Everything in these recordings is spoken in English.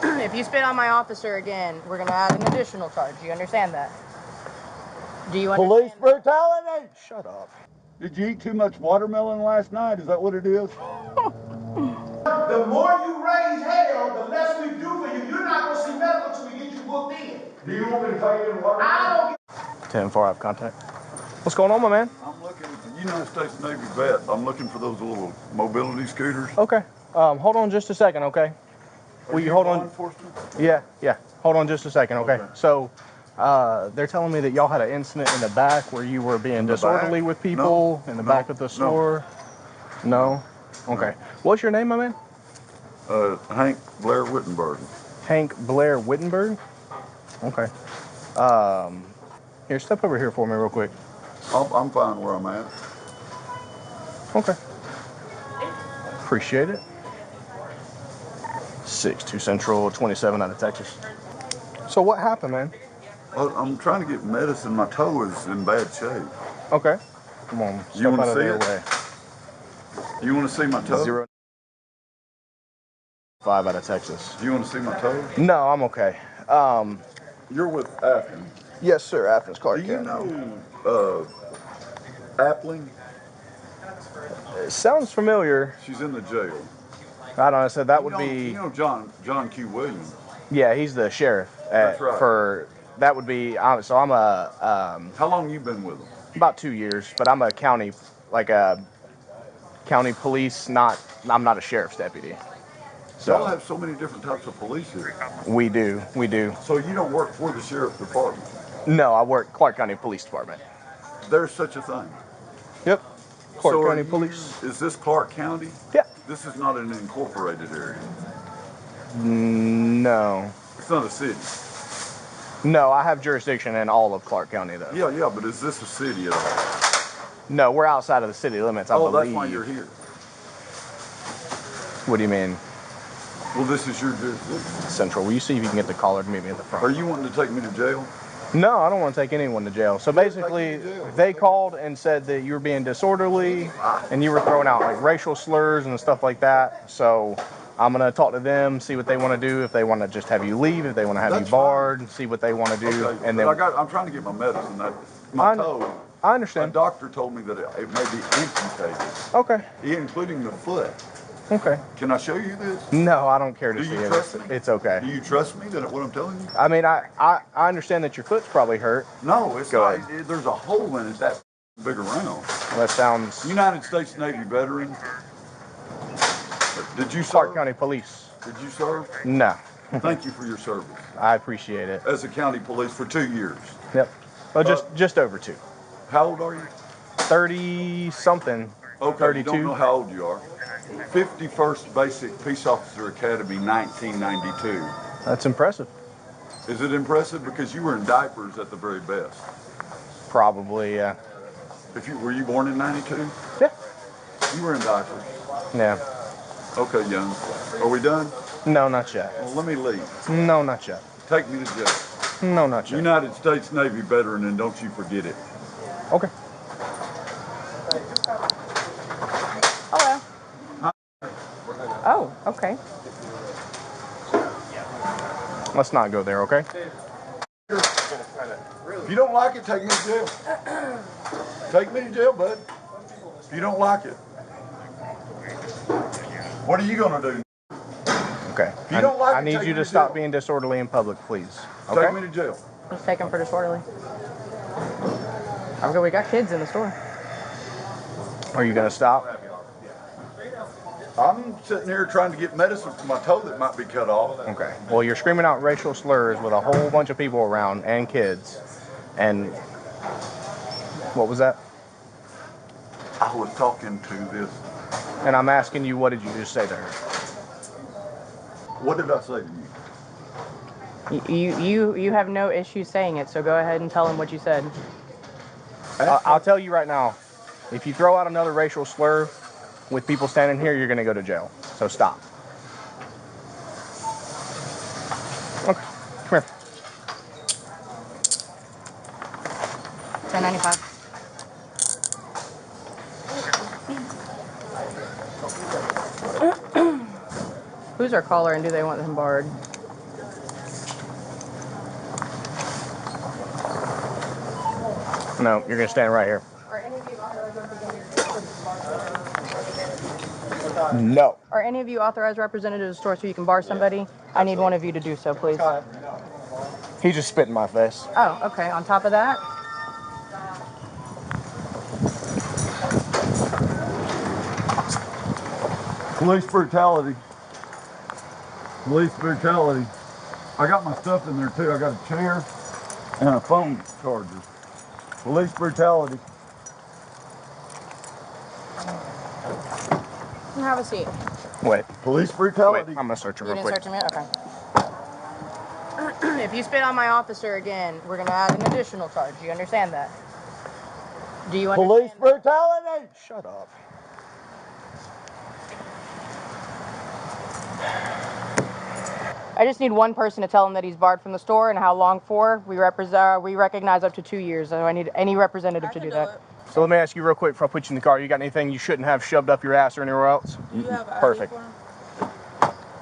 If you spit on my officer again, we're going to add an additional charge. You understand that? Do you understand? Police brutality! Shut up. Did you eat too much watermelon last night? Is that what it is? The more you raise hell, the less we do for you. You're not going to see medical until we get you booked in. Do you want me to take you in water? I don't 10-4, I have contact. What's going on, my man? I'm looking at the United States Navy vet. I'm looking for those little mobility scooters. Okay. Hold on just a second, okay? Will you hold on? Enforcement? Yeah. Hold on just a second, okay? So, they're telling me that y'all had an incident in the back where you were being disorderly with people in the back of the store. No? Okay. What's your name, my man? Hank Blair Wittenberg. Hank Blair Wittenberg? Okay. Here, step over here for me real quick. I'm fine where I'm at. Okay. Appreciate it. 6-2 Central, 27 out of Texas. So what happened, man? I'm trying to get medicine. My toe is in bad shape. Okay. Come on. You want to see their it? way. You want to see my toe? 0-5 out of Texas. Do you want to see my toe? No, I'm okay. You're with Athens. Yes, sir. Athens, Clark Do you County. know Appling? It sounds familiar. She's in the jail. I don't know. So that would You be. know John Q. Williams. Yeah, he's the sheriff. That's right. For that would be. So I'm a. How long you been with him? About 2 years, but I'm a county, like a county police. I'm not a sheriff's deputy. So Y'all have so many different types of police here. We do. So you don't work for the sheriff's department? No, I work Clark County Police Department. There's such a thing. Yep. Clark So County Police. Is this Clark County? Yeah. This is not an incorporated area. No. It's not a city. No, I have jurisdiction in all of Clark County, though. Yeah, but is this a city at all? No, we're outside of the city limits, I believe. Oh, that's why you're here. What do you mean? Well, this is your jurisdiction. Central. Will you see if you can get the collar to meet me at the front? Are you wanting to take me to jail? No, I don't want to take anyone to jail. So basically, they called and said that you were being disorderly and you were throwing out like racial slurs and stuff like that. So I'm going to talk to them, see what they want to do, if they want to just have you leave, if they want to have you barred, and see what they want to do. Okay, and then I'm trying to get my medicine. My toe. I A understand. doctor told me that it may be amputated. Okay. Including the foot. Okay. Can I show you this? No, I don't care to Do see you it. trust me? It's okay. Do you trust me that what I'm telling you? I mean, I understand that your foot's probably hurt. No, it's Go not. ahead. There's a hole in it that big around. That sounds. United States Navy veteran. Did you serve? Clark County Police. Did you serve? No. Thank you for your service. I appreciate it. As a county police for 2 years. Yep. Well, just over 2. How old are you? 30 something. Okay, 32. you don't know how old you are. 51st Basic Peace Officer Academy, 1992. That's impressive. Is it impressive? Because you were in diapers at the very best. Probably, yeah. Were you born in 92? Yeah. You were in diapers. Yeah. Okay, young. Are we done? No, not yet. Well, let me leave. No, not yet. Take me to jail. No, not yet. United States Navy veteran, and don't you forget it. Okay. Hello. Oh, okay. Let's not go there, okay? If you don't like it, take me to jail. Take me to jail, bud. If you don't like it. What are you going to do? Okay. If you don't like it, I need take you me to to stop jail. being disorderly in public, please. Okay? Take me to jail. Let's take him for disorderly. Okay, we got kids in the store. Are you going to stop? I'm sitting here trying to get medicine for my toe that might be cut off. Okay. Well, you're screaming out racial slurs with a whole bunch of people around and kids. And what was that? I was talking to this. And I'm asking you, what did you just say to her? What did I say to you? You have no issue saying it, so go ahead and tell him what you said. I'll tell you right now, if you throw out another racial slur with people standing here, you're going to go to jail. So stop. Okay, come here. 1095. Who's our caller and do they want him barred? No, you're gonna stand right here. Are any of you authorized No. Are any of you authorized representatives of the store so you can bar somebody? I need one of you to do so, please. He just spit in my face. Oh, okay. On top of that, Police brutality. Police brutality. I got my stuff in there too. I got a chair and a phone charger. Police brutality. have a seat. Wait. Police Wait, brutality. I'm gonna search him You real didn't quick. search him yet? Okay. If you spit on my officer again, we're going to add an additional charge. You understand that? Do you understand Police that? brutality. Shut up. I just need one person to tell him that he's barred from the store and how long for. We recognize up to 2 years, so I need any representative to do that. So let me ask you real quick before I put you in the car. You got anything you shouldn't have shoved up your ass or anywhere else? Do you have an ID Perfect. for him?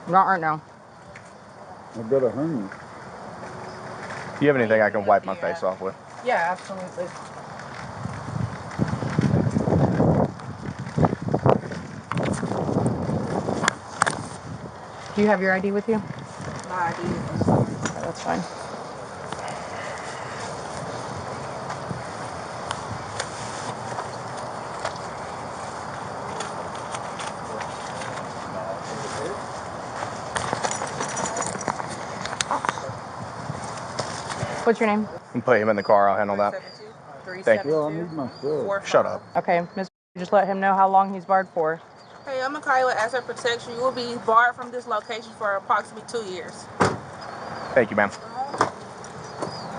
Not right now. I've got a hernia. Do you have anything I can wipe my face off with? Yeah, absolutely. Do you have your ID with you? My ID. Okay, that's fine. What's your name? And put him in the car. I'll handle that. 372. Thank you. Well, I need my stuff. Shut up. Okay, Miss. Just let him know how long he's barred for. Hey, I'm gonna call you with asset protection. You will be barred from this location for approximately 2 years. Thank you, ma'am.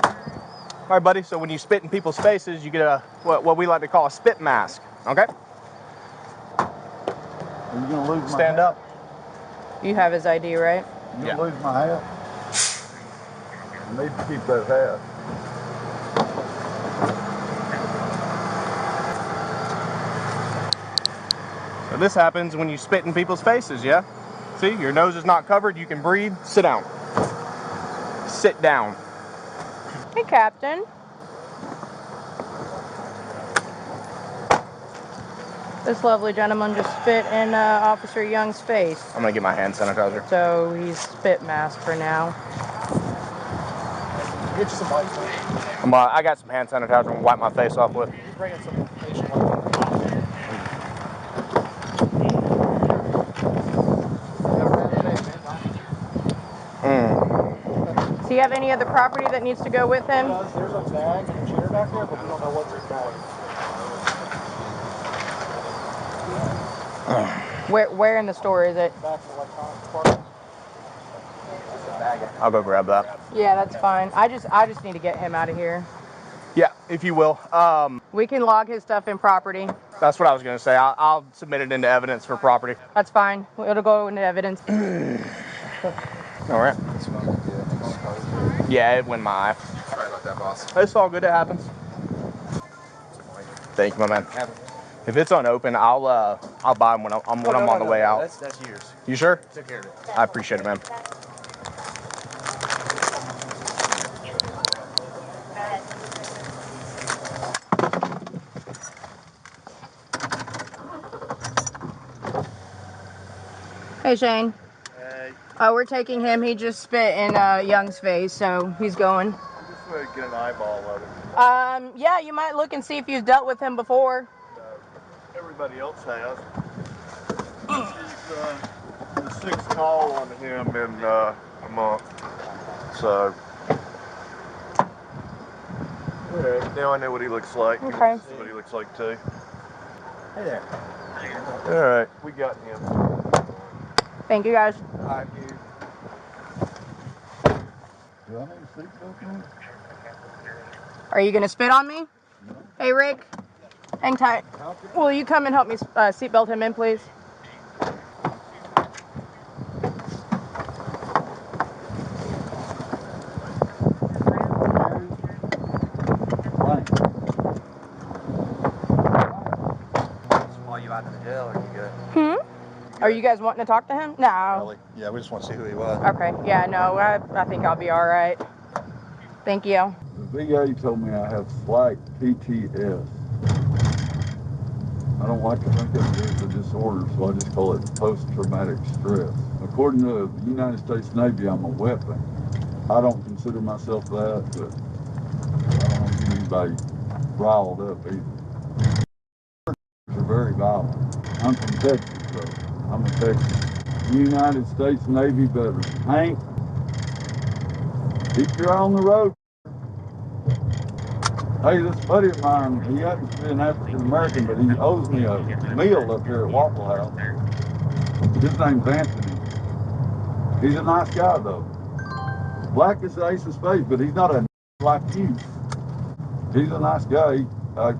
All right, buddy. So when you spit in people's faces, you get a what we like to call a spit mask. Okay? Are you gonna lose my Stand hat? up. You have his ID, right? You Yeah. gonna lose my hat? I need to keep that hat. So this happens when you spit in people's faces, yeah? See, your nose is not covered. You can breathe. Sit down. Sit down. Hey, Captain. This lovely gentleman just spit in Officer Young's face. I'm gonna get my hand sanitizer. So he's spit mask for now. Get you some white. I got some hand sanitizer I'm gonna wipe my face off with. Bring in some facial wipe. Does he have any other property that needs to go with him? There's a bag and a chair back there, but we don't know what's in the bag. Where in the store is it? Back to the electronics department. I'll go grab that. Yeah, that's fine. I just need to get him out of here. Yeah, if you will. We can log his stuff in property. That's what I was gonna say. I'll submit it into evidence for property. That's fine. It'll go into evidence. All right. Yeah, it went in my eye. Sorry about that, boss. It's all good. It happens. Thank you, my man. If it's unopened, I'll buy them when I'm on the way out. That's yours. You sure? Took care of it. I appreciate it, man. Hey, Shane. Hey, We're taking him. He just spit in Young's face, so he's going. I just want to get an eyeball of it. Yeah, you might look and see if you've dealt with him before. Everybody else has. This is the sixth call on him in a month. So, now I know what he looks like. Okay. See what he looks like too. Hey there. All right, we got him. Thank you, guys. All right, dude. Do I need a seatbelt on? Are you gonna spit on me? Hey, Rick. Hang tight. Will you come and help me seatbelt him in, please? While you out of the jail, are you good? Are you guys wanting to talk to him? No. Really? Yeah, we just want to see who he was. Okay. Yeah, no, I think I'll be all right. Thank you. VA told me I have slight PTS. I don't like to think of it as a disorder, so I just call it post-traumatic stress. According to the United States Navy, I'm a weapon. I don't consider myself that, but I don't want to get anybody riled up either. They're very violent. I'm from Texas, though. I'm a Texan. United States Navy veteran. Hank, keep your eye on the road. Hey, this buddy of mine, he happens to be an African American, but he owes me a meal up here at Waffle House. His name's Anthony. He's a nice guy, though. Black is the ace of spades, but he's not a like you. He's a nice guy. I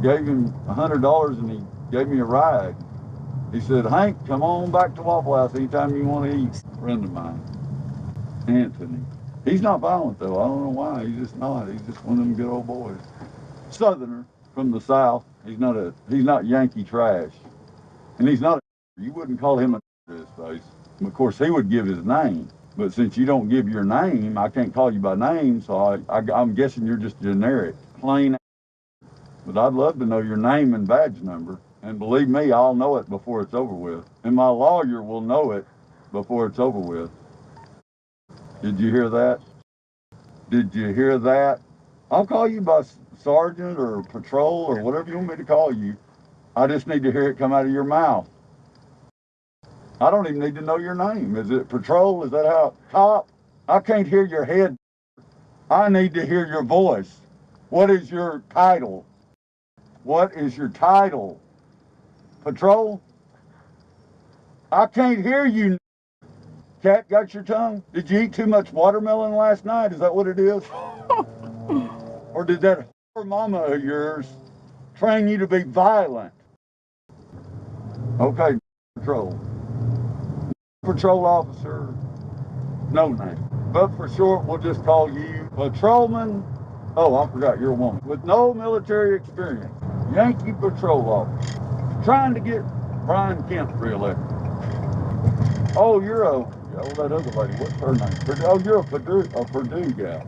gave him $100 and he gave me a ride. He said, Hank, come on back to Waffle House anytime you want to eat. Friend of mine, Anthony. He's not violent, though. I don't know why. He's just not. He's just one of them good old boys. Southerner from the South. He's not Yankee trash. And he's not you wouldn't call him a to his face. Of course, he would give his name. But since you don't give your name, I can't call you by name, so I'm guessing you're just generic. Plain. But I'd love to know your name and badge number. And believe me, I'll know it before it's over with. And my lawyer will know it before it's over with. Did you hear that? Did you hear that? I'll call you by sergeant or patrol or whatever you want me to call you. I just need to hear it come out of your mouth. I don't even need to know your name. Is it patrol? Is that how? Cop? I can't hear your head. I need to hear your voice. What is your title? What is your title? Patrol? I can't hear you. Cat, got your tongue? Did you eat too much watermelon last night? Is that what it is? Or did that mama of yours train you to be violent? Okay, patrol. Patrol officer, no name. But for short, we'll just call you patrolman. Oh, I forgot, you're a woman. With no military experience. Yankee patrol officer. Trying to get Brian Kemp reelected. Oh, that other lady, what's her name? Oh, you're a Purdue gal.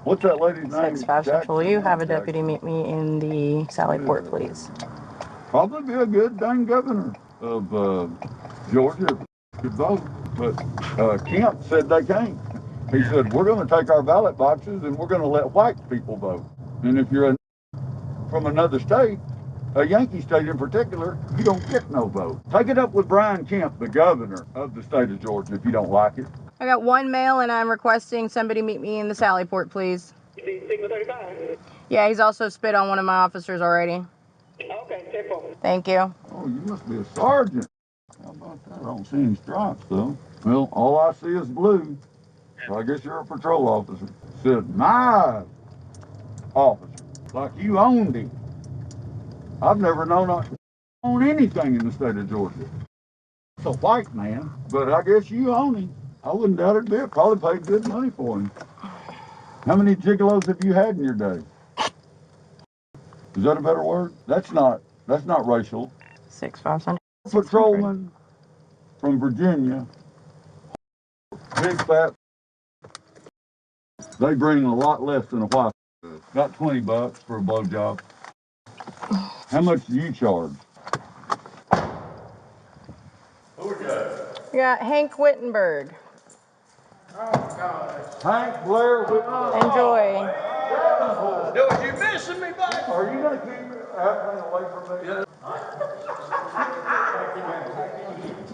What's that lady's name? 6-5 Central, will you have a deputy meet me in the Sally Port, please? Probably be a good dang governor of Georgia if he could vote. But Kemp said they can't. He said, we're going to take our ballot boxes and we're going to let white people vote. And if you're from another state, a Yankee state in particular, you don't get no vote. Take it up with Brian Kemp, the governor of the state of Georgia, if you don't like it. I got one mail and I'm requesting somebody meet me in the Sally Port, please. Signal 35. Yeah, he's also spit on one of my officers already. Okay, take forward. Thank you. Oh, you must be a sergeant. How about that? I don't see any stripes, though. Well, all I see is blue. So I guess you're a patrol officer. Said, my officer, like you owned him. I've never known I own anything in the state of Georgia. It's a white man, but I guess you own him. I wouldn't doubt it a bit. Probably paid good money for him. How many gigolos have you had in your day? Is that a better word? That's not racial. 6-5 Central. Patrolman from Virginia, big fat. They bring a lot less than a white. Got $20 for a blowjob. How much do you charge? We got Hank Wittenberg. Hank Blair Whitlow. Enjoy. Dude, you missing me, buddy? Are you going to keep Appling away from me?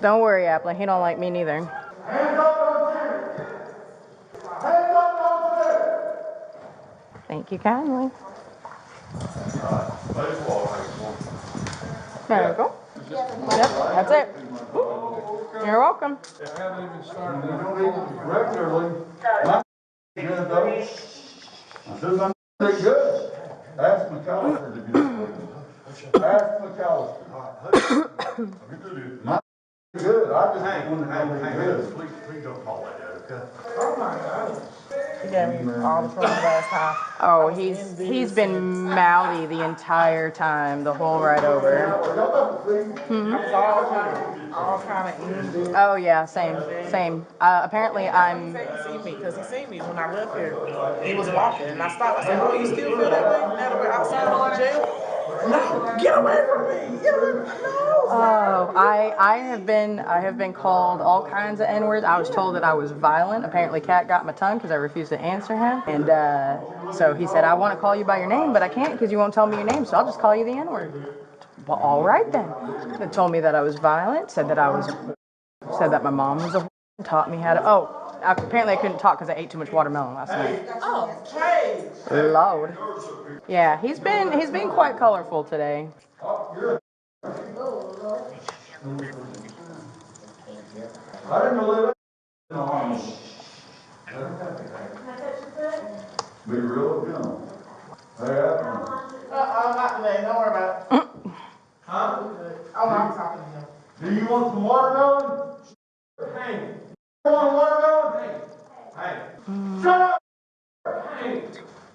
Don't worry, Applin. He don't like me neither. Hands up on the Hands up on the Thank you kindly. There we go. Yep, that's it. You're welcome. regularly. Good though. I said I'm pretty good. Ask McAllister to get it. Ask McAllister. My good. I just want to know good. Please don't call like that, okay? Oh my God. He gave me all the trouble last time. Oh, he's been mouthy the entire time, the whole ride over. That was all time. all kind of Oh yeah, same. Apparently I'm. He seen me because he seen me when I left here. He was walking and I stopped. I said, "Oh, you still feel that way now that we're outside of the jail?" No, get away from me! Get away from me! No. Oh, I have been called all kinds of N-words. I was told that I was violent. Apparently, Cat got my tongue because I refused to answer him. And so he said, "I want to call you by your name, but I can't because you won't tell me your name. So I'll just call you the N-word." Well, all right then. They told me that I was violent. Said that my mom was a taught me how to. Oh, apparently I couldn't talk because I ate too much watermelon last night. Oh, hey. Lord. Yeah, he's been quite colorful today. I didn't believe it. Be real gentle. Hey, Athens. Not today. Don't worry about it. Huh? Oh, I'm talking to him. Do you want some watermelon? Hey. You want watermelon? Hey. Shut up!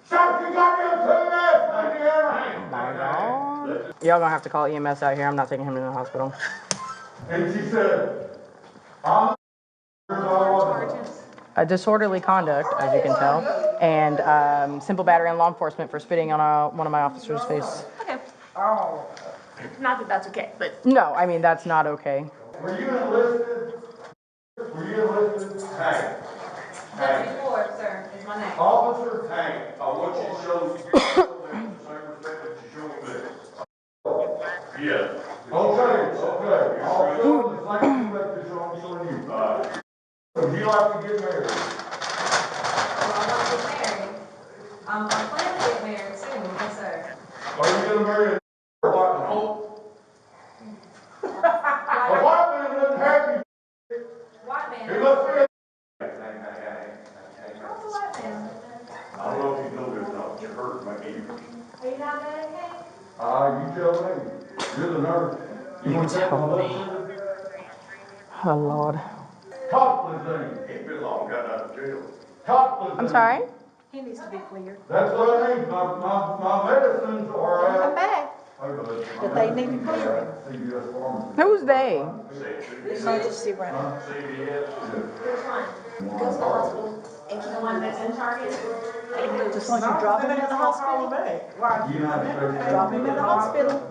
Shut your goddamn ass, Indiana! My God. Y'all gonna have to call EMS out here. I'm not taking him to the hospital. And she said, I'm Disorderly conduct, as you can tell, and simple battery on law enforcement for spitting on one of my officers' face. Okay. Oh, not that that's okay, but No, I mean, that's not okay. Were you enlisted? Were you enlisted? Hey. Deputy Ford, sir, is my name. Officer, hey, I want you to show the same respect that you show me. Yeah. Okay. I'll show them the same respect that I'm showing you. Would you like to get married? Well, I want to get married. I'm planning to get married soon, yes, sir. Are you getting married or what? Hope? A white man doesn't have you. White man. He must be a What's a white man? I don't know if you know this, though. It hurts my ears. Are you not Medicaid? You tell me. You're the nurse. You want to tell me? Oh, Lord. Copland's name. He's been long got out of jail. Copland's I'm sorry? He needs to be cleared. That's what I need. My medicines are out. Come back. But they need to clear him. Who's they? Emergency room. Which one? Go to the hospital. And the one that's in Target? Just want you to drop him in the hospital. Drop him in the hospital.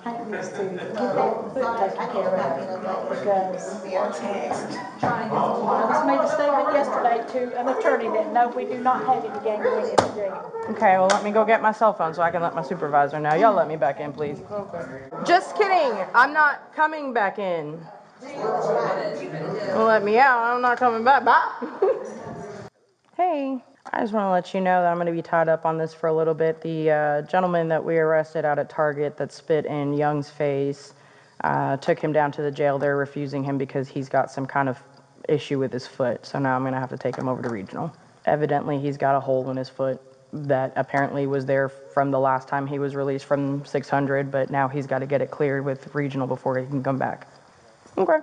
Hank needs to get that foot taken care of because I just made a statement yesterday to an attorney that no, we do not have any gangrene in the jail. Okay, well, let me go get my cell phone so I can let my supervisor know. Y'all let me back in, please. Just kidding. I'm not coming back in. Well, let me out. I'm not coming back. Bye. Hey, I just want to let you know that I'm going to be tied up on this for a little bit. The gentleman that we arrested out at Target that spit in Young's face, took him down to the jail. They're refusing him because he's got some kind of issue with his foot. So now I'm going to have to take him over to regional. Evidently, he's got a hole in his foot that apparently was there from the last time he was released from 600, but now he's got to get it cleared with regional before he can come back. Okay.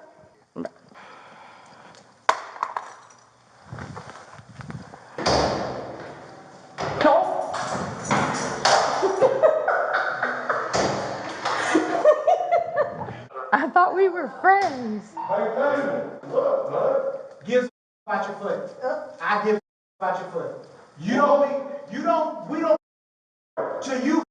I thought we were friends. Give about your foot. I give about your foot. We don't, till you.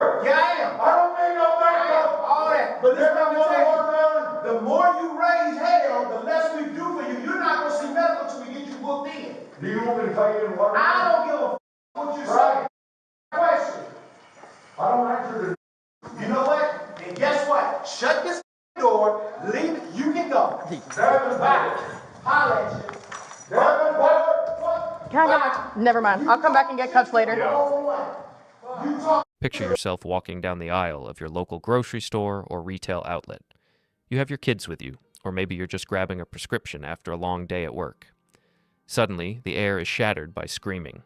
Yeah, I am. I don't need no backup. All that. But this is what I'm gonna tell you. The more you raise hell, the less we do for you. You're not gonna see medical till we get you booked in. Do you want me to tell you what? I don't give a what you say. Question. I don't answer You know what? Then guess what? Shut this door, leave it, you can go. Devin Bye. Holla at you. Devin, What? Can I go? Never mind. I'll come back and get cuffs later. You talk. Picture yourself walking down the aisle of your local grocery store or retail outlet. You have your kids with you, or maybe you're just grabbing a prescription after a long day at work. Suddenly, the air is shattered by screaming.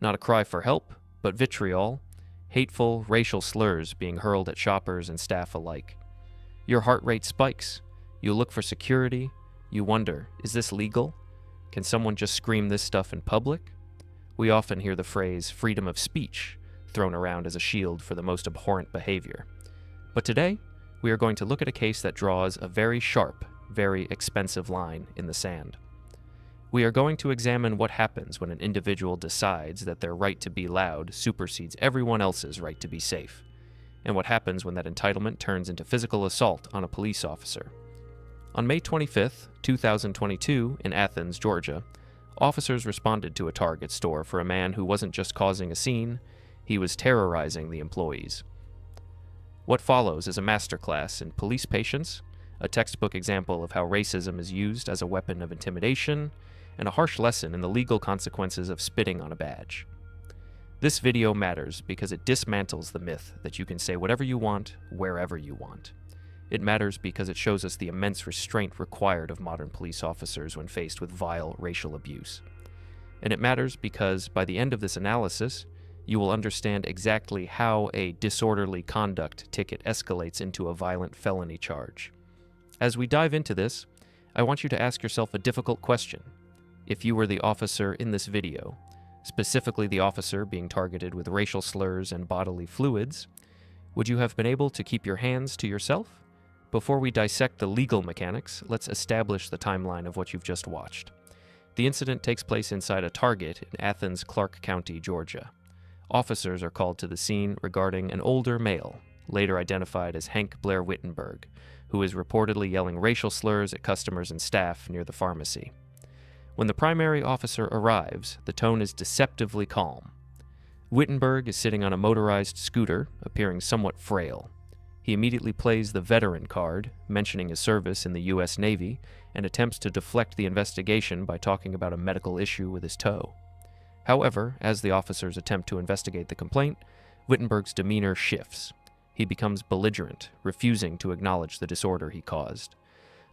Not a cry for help, but vitriol, hateful racial slurs being hurled at shoppers and staff alike. Your heart rate spikes. You look for security. You wonder, is this legal? Can someone just scream this stuff in public? We often hear the phrase freedom of speech thrown around as a shield for the most abhorrent behavior. But today, we are going to look at a case that draws a very sharp, very expensive line in the sand. We are going to examine what happens when an individual decides that their right to be loud supersedes everyone else's right to be safe, and what happens when that entitlement turns into physical assault on a police officer. On May 25th, 2022, in Athens, Georgia, officers responded to a Target store for a man who wasn't just causing a scene, he was terrorizing the employees. What follows is a masterclass in police patience, a textbook example of how racism is used as a weapon of intimidation, and a harsh lesson in the legal consequences of spitting on a badge. This video matters because it dismantles the myth that you can say whatever you want, wherever you want. It matters because it shows us the immense restraint required of modern police officers when faced with vile racial abuse. And it matters because, by the end of this analysis, you will understand exactly how a disorderly conduct ticket escalates into a violent felony charge. As we dive into this, I want you to ask yourself a difficult question. If you were the officer in this video, specifically the officer being targeted with racial slurs and bodily fluids, would you have been able to keep your hands to yourself? Before we dissect the legal mechanics, let's establish the timeline of what you've just watched. The incident takes place inside a Target in Athens, Clark County, Georgia. Officers are called to the scene regarding an older male, later identified as Hank Blair Wittenberg, who is reportedly yelling racial slurs at customers and staff near the pharmacy. When the primary officer arrives, the tone is deceptively calm. Wittenberg is sitting on a motorized scooter, appearing somewhat frail. He immediately plays the veteran card, mentioning his service in the U.S. Navy, and attempts to deflect the investigation by talking about a medical issue with his toe. However, as the officers attempt to investigate the complaint, Wittenberg's demeanor shifts. He becomes belligerent, refusing to acknowledge the disorder he caused.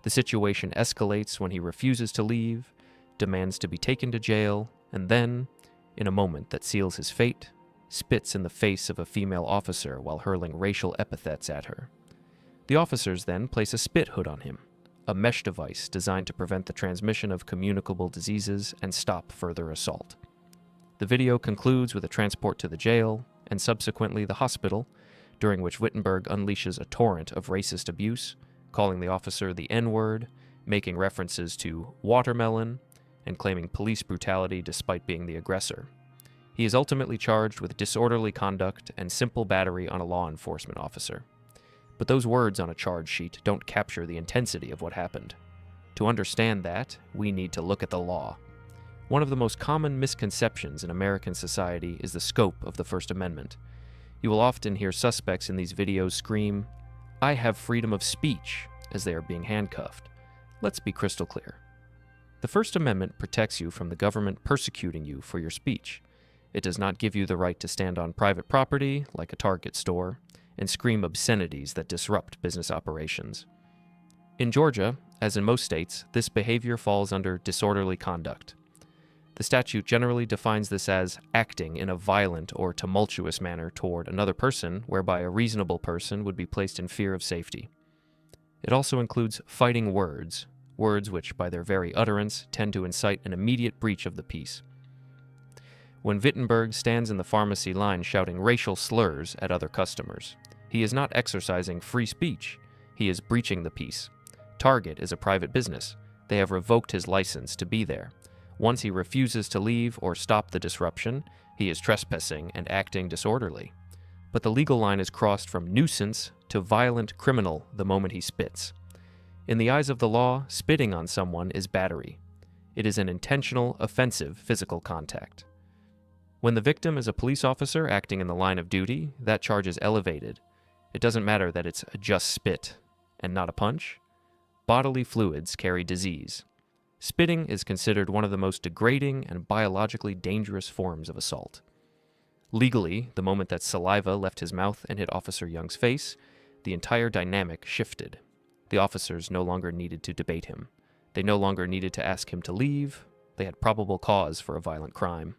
The situation escalates when he refuses to leave, demands to be taken to jail, and then, in a moment that seals his fate, spits in the face of a female officer while hurling racial epithets at her. The officers then place a spit hood on him, a mesh device designed to prevent the transmission of communicable diseases and stop further assault. The video concludes with a transport to the jail, and subsequently the hospital, during which Wittenberg unleashes a torrent of racist abuse, calling the officer the N-word, making references to watermelon, and claiming police brutality despite being the aggressor. He is ultimately charged with disorderly conduct and simple battery on a law enforcement officer. But those words on a charge sheet don't capture the intensity of what happened. To understand that, we need to look at the law. One of the most common misconceptions in American society is the scope of the First Amendment. You will often hear suspects in these videos scream, "I have freedom of speech," as they are being handcuffed. Let's be crystal clear. The First Amendment protects you from the government persecuting you for your speech. It does not give you the right to stand on private property, like a Target store, and scream obscenities that disrupt business operations. In Georgia, as in most states, this behavior falls under disorderly conduct. The statute generally defines this as acting in a violent or tumultuous manner toward another person, whereby a reasonable person would be placed in fear of safety. It also includes fighting words, words which, by their very utterance, tend to incite an immediate breach of the peace. When Wittenberg stands in the pharmacy line shouting racial slurs at other customers, he is not exercising free speech, he is breaching the peace. Target is a private business. They have revoked his license to be there. Once he refuses to leave or stop the disruption, he is trespassing and acting disorderly. But the legal line is crossed from nuisance to violent criminal the moment he spits. In the eyes of the law, spitting on someone is battery. It is an intentional, offensive physical contact. When the victim is a police officer acting in the line of duty, that charge is elevated. It doesn't matter that it's just spit and not a punch. Bodily fluids carry disease. Spitting is considered one of the most degrading and biologically dangerous forms of assault. Legally, the moment that saliva left his mouth and hit Officer Young's face, the entire dynamic shifted. The officers no longer needed to debate him. They no longer needed to ask him to leave. They had probable cause for a violent crime.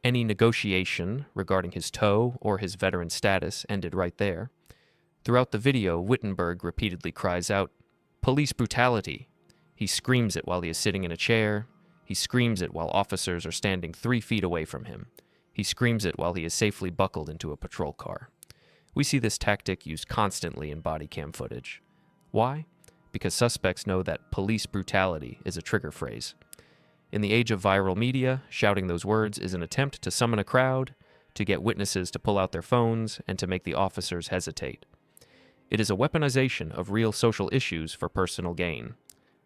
Any negotiation regarding his toe or his veteran status ended right there. Throughout the video, Wittenberg repeatedly cries out, "Police brutality." He screams it while he is sitting in a chair. He screams it while officers are standing 3 feet away from him. He screams it while he is safely buckled into a patrol car. We see this tactic used constantly in body cam footage. Why? Because suspects know that police brutality is a trigger phrase. In the age of viral media, shouting those words is an attempt to summon a crowd, to get witnesses to pull out their phones, and to make the officers hesitate. It is a weaponization of real social issues for personal gain.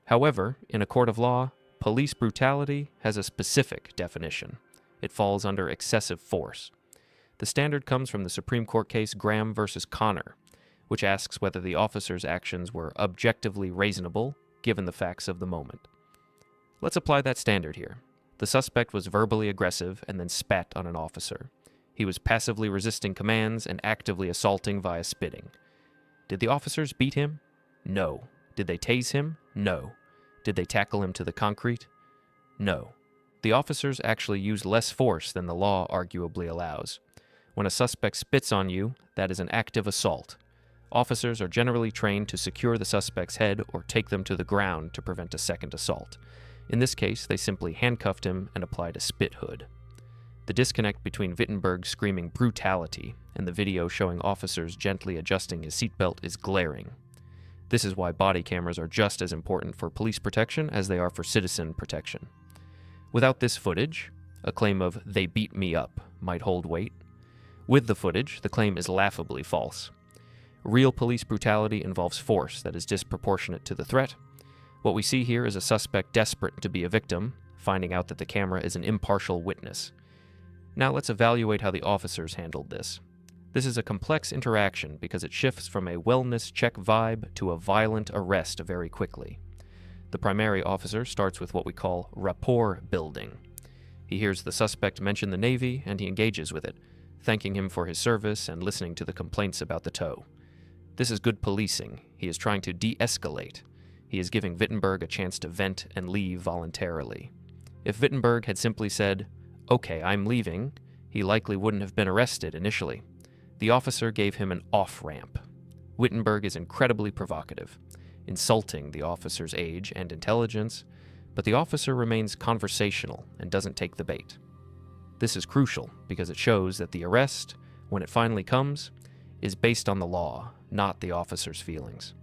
However, in a court of law, police brutality has a specific definition. It falls under excessive force. The standard comes from the Supreme Court case Graham v. Connor, which asks whether the officer's actions were objectively reasonable given the facts of the moment. Let's apply that standard here. The suspect was verbally aggressive and then spat on an officer. He was passively resisting commands and actively assaulting via spitting. Did the officers beat him? No. Did they tase him? No. Did they tackle him to the concrete? No. The officers actually used less force than the law arguably allows. When a suspect spits on you, that is an active assault. Officers are generally trained to secure the suspect's head or take them to the ground to prevent a second assault. In this case, they simply handcuffed him and applied a spit hood. The disconnect between Wittenberg screaming brutality and the video showing officers gently adjusting his seatbelt is glaring. This is why body cameras are just as important for police protection as they are for citizen protection. Without this footage, a claim of "they beat me up" might hold weight. With the footage, the claim is laughably false. Real police brutality involves force that is disproportionate to the threat. What we see here is a suspect desperate to be a victim, finding out that the camera is an impartial witness. Now let's evaluate how the officers handled this. This is a complex interaction because it shifts from a wellness check vibe to a violent arrest very quickly. The primary officer starts with what we call rapport building. He hears the suspect mention the Navy and he engages with it, thanking him for his service and listening to the complaints about the tow. This is good policing. He is trying to de-escalate. He is giving Wittenberg a chance to vent and leave voluntarily. If Wittenberg had simply said, "Okay, I'm leaving," he likely wouldn't have been arrested initially. The officer gave him an off-ramp. Wittenberg is incredibly provocative, insulting the officer's age and intelligence, but the officer remains conversational and doesn't take the bait. This is crucial because it shows that the arrest, when it finally comes, is based on the law, not the officer's feelings.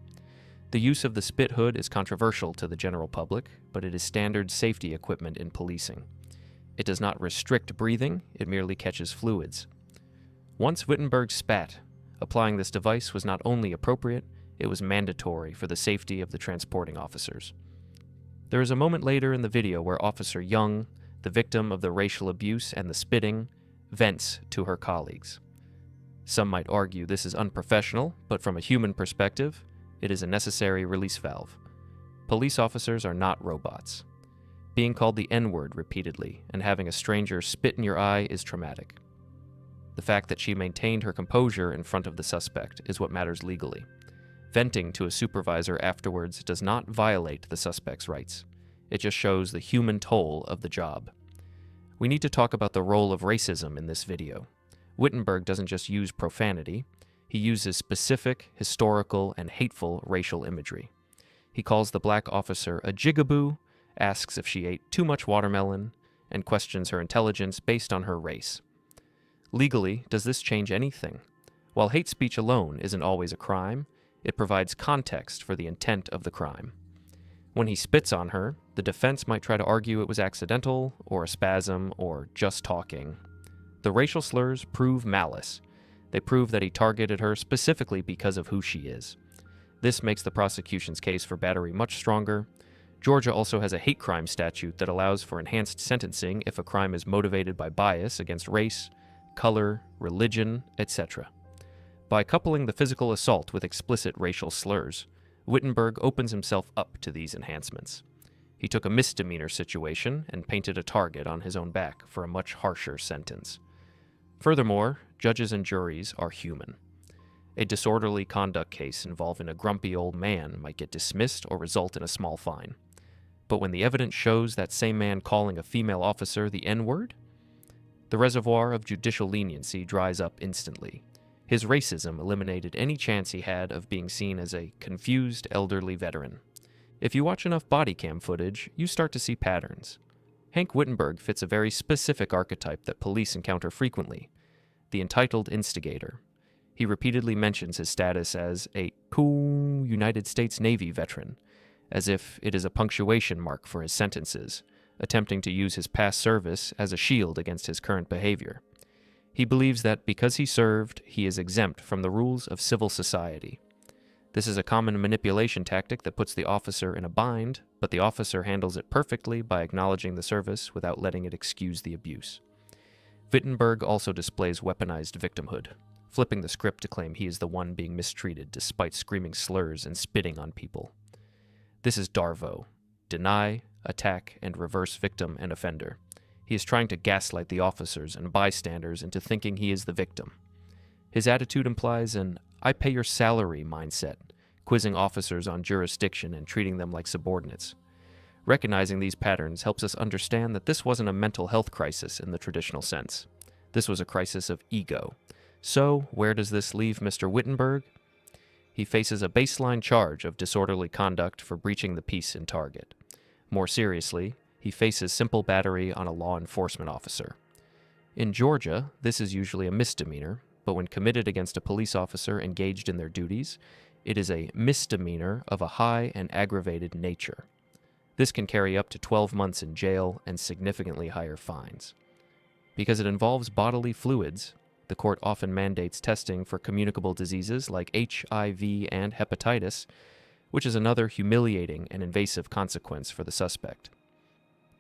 The use of the spit hood is controversial to the general public, but it is standard safety equipment in policing. It does not restrict breathing, it merely catches fluids. Once Wittenberg spat, applying this device was not only appropriate, it was mandatory for the safety of the transporting officers. There is a moment later in the video where Officer Young, the victim of the racial abuse and the spitting, vents to her colleagues. Some might argue this is unprofessional, but from a human perspective, it is a necessary release valve. Police officers are not robots. Being called the N-word repeatedly and having a stranger spit in your eye is traumatic. The fact that she maintained her composure in front of the suspect is what matters legally. Venting to a supervisor afterwards does not violate the suspect's rights. It just shows the human toll of the job. We need to talk about the role of racism in this video. Wittenberg doesn't just use profanity, he uses specific, historical, and hateful racial imagery. He calls the black officer a jigaboo, asks if she ate too much watermelon, and questions her intelligence based on her race. Legally, does this change anything? While hate speech alone isn't always a crime, it provides context for the intent of the crime. When he spits on her, the defense might try to argue it was accidental, or a spasm, or just talking. The racial slurs prove malice. They prove that he targeted her specifically because of who she is. This makes the prosecution's case for battery much stronger. Georgia also has a hate crime statute that allows for enhanced sentencing if a crime is motivated by bias against race, color, religion, etc. By coupling the physical assault with explicit racial slurs, Wittenberg opens himself up to these enhancements. He took a misdemeanor situation and painted a target on his own back for a much harsher sentence. Furthermore, judges and juries are human. A disorderly conduct case involving a grumpy old man might get dismissed or result in a small fine. But when the evidence shows that same man calling a female officer the N-word, the reservoir of judicial leniency dries up instantly. His racism eliminated any chance he had of being seen as a confused elderly veteran. If you watch enough body cam footage, you start to see patterns. Hank Wittenberg fits a very specific archetype that police encounter frequently, the entitled instigator. He repeatedly mentions his status as a cool United States Navy veteran, as if it is a punctuation mark for his sentences, attempting to use his past service as a shield against his current behavior. He believes that because he served, he is exempt from the rules of civil society. This is a common manipulation tactic that puts the officer in a bind, but the officer handles it perfectly by acknowledging the service without letting it excuse the abuse. Wittenberg also displays weaponized victimhood, flipping the script to claim he is the one being mistreated despite screaming slurs and spitting on people. This is Darvo: deny, attack, and reverse victim and offender. He is trying to gaslight the officers and bystanders into thinking he is the victim. His attitude implies an "I pay your salary" mindset, quizzing officers on jurisdiction and treating them like subordinates. Recognizing these patterns helps us understand that this wasn't a mental health crisis in the traditional sense. This was a crisis of ego. So, where does this leave Mr. Wittenberg? He faces a baseline charge of disorderly conduct for breaching the peace in Target. More seriously, he faces simple battery on a law enforcement officer. In Georgia, this is usually a misdemeanor, but when committed against a police officer engaged in their duties, it is a misdemeanor of a high and aggravated nature. This can carry up to 12 months in jail and significantly higher fines. Because it involves bodily fluids, the court often mandates testing for communicable diseases like HIV and hepatitis, which is another humiliating and invasive consequence for the suspect.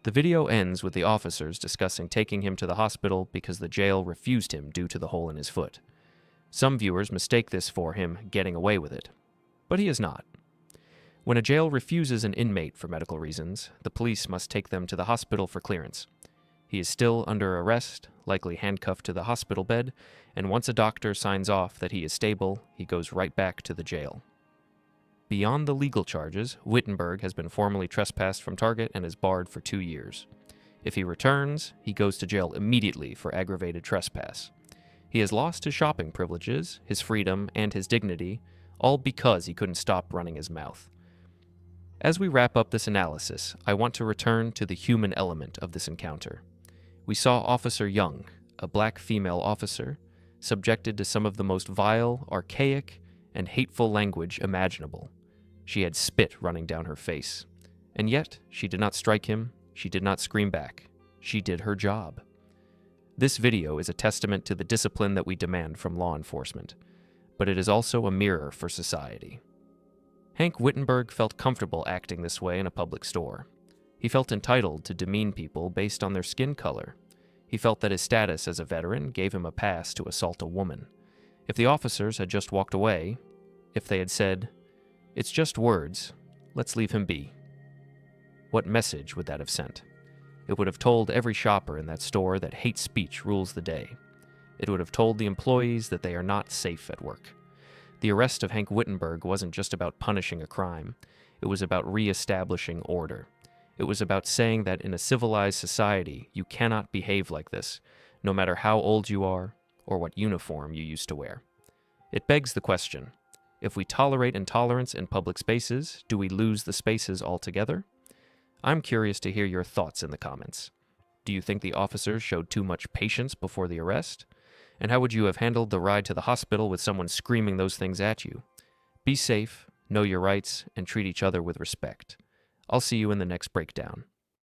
The video ends with the officers discussing taking him to the hospital because the jail refused him due to the hole in his foot. Some viewers mistake this for him getting away with it, but he is not. When a jail refuses an inmate for medical reasons, the police must take them to the hospital for clearance. He is still under arrest, likely handcuffed to the hospital bed, and once a doctor signs off that he is stable, he goes right back to the jail. Beyond the legal charges, Wittenberg has been formally trespassed from Target and is barred for 2 years. If he returns, he goes to jail immediately for aggravated trespass. He has lost his shopping privileges, his freedom, and his dignity, all because he couldn't stop running his mouth. As we wrap up this analysis, I want to return to the human element of this encounter. We saw Officer Young, a black female officer, subjected to some of the most vile, archaic, and hateful language imaginable. She had spit running down her face. And yet, she did not strike him, she did not scream back. She did her job. This video is a testament to the discipline that we demand from law enforcement, but it is also a mirror for society. Hank Wittenberg felt comfortable acting this way in a public store. He felt entitled to demean people based on their skin color. He felt that his status as a veteran gave him a pass to assault a woman. If the officers had just walked away, if they had said, "It's just words, let's leave him be," what message would that have sent? It would have told every shopper in that store that hate speech rules the day. It would have told the employees that they are not safe at work. The arrest of Hank Wittenberg wasn't just about punishing a crime. It was about re-establishing order. It was about saying that in a civilized society, you cannot behave like this, no matter how old you are or what uniform you used to wear. It begs the question, if we tolerate intolerance in public spaces, do we lose the spaces altogether? I'm curious to hear your thoughts in the comments. Do you think the officers showed too much patience before the arrest? And how would you have handled the ride to the hospital with someone screaming those things at you? Be safe, know your rights, and treat each other with respect. I'll see you in the next breakdown.